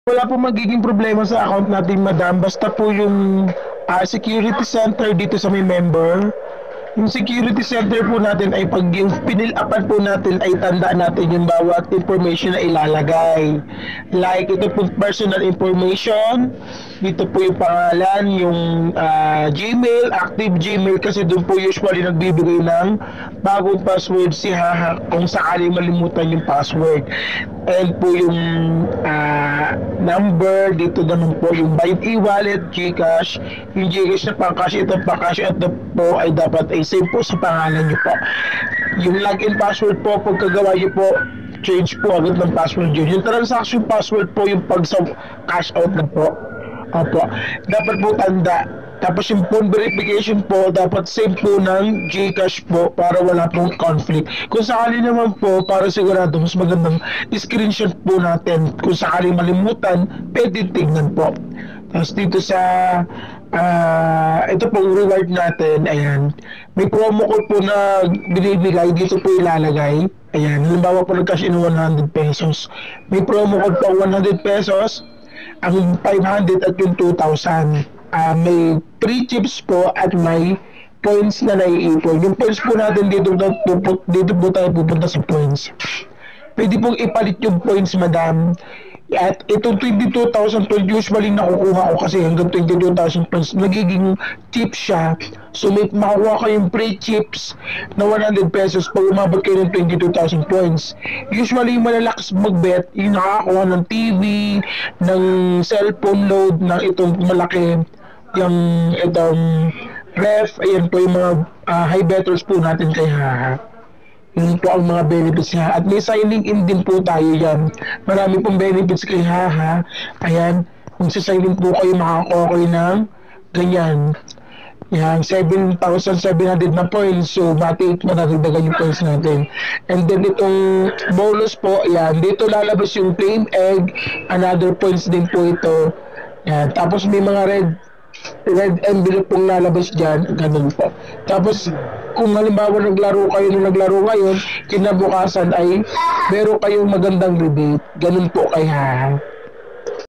Wala pong magiging problema sa account natin, madam. Basta po yung security center dito sa may member. Yung security center po natin ay pag yung pinil-upan po natin ay tandaan natin yung bawat information na ilalagay. Like ito po personal information, dito po yung pangalan, yung Gmail, active Gmail kasi doon po usually nagbibigay ng bagong password si Haha kung sakali malimutan yung password. And po yung number, dito naman po yung by e-wallet, GCash, yung GCash na pang-cash, ito pang-cash at po ay dapat ay save po sa pangalan nyo po. Yung login password po, pagkagawa nyo po, change po agad ng password yun. Yung transaction password po, yung pag sa cash out na po. Opo. Dapat po tanda. Tapos yung phone verification po, dapat save po ng GCash po para wala pong conflict. Kung sakali naman po, para sigurado, mas magandang screenshot po natin. Kung sakali malimutan, pwede tignan po. Tapos dito sa ito pong reward natin, ayan. May promo code po na binibigay, dito po ilalagay. Ayan, halimbawa po nag-cash in 100 pesos. May promo code po 100 pesos, ang 500 at yung 2,000. May free chips po at may points na naiipon. Yung points po natin dito po tayo pupunta sa points. Pwede pong ipalit yung points, madam. At itong 22,000 points, usually nakukuha ko kasi hanggang 22,000 points, nagiging chip siya. So may makukuha kayong free chips na 100 pesos pag umabot kayo ng 22,000 points. Usually malalakas mag-bet, yung nakakuha ng TV, ng cellphone load, ng itong malaki, yung itong ref, ayan po yung mga high bettors po natin kay Haha. Yun po ang mga benefits niya. At may signing in din po tayo yan. Marami pong benefits kay Haha. Ayan, kung sa-signing po kayo, makakuha kayo ng ganyan. Yan, 7,700 na points. So, mati matagdagan yung points natin. And then, itong bonus po, yan, dito lalabas yung claim egg. Another points din po ito. Yan, tapos may mga red envelope pong lalabas dyan, ganun po. Tapos, kung halimbawa naglaro ngayon, kinabukasan ay meron kayong magandang rebate. Ganun po kay Haha.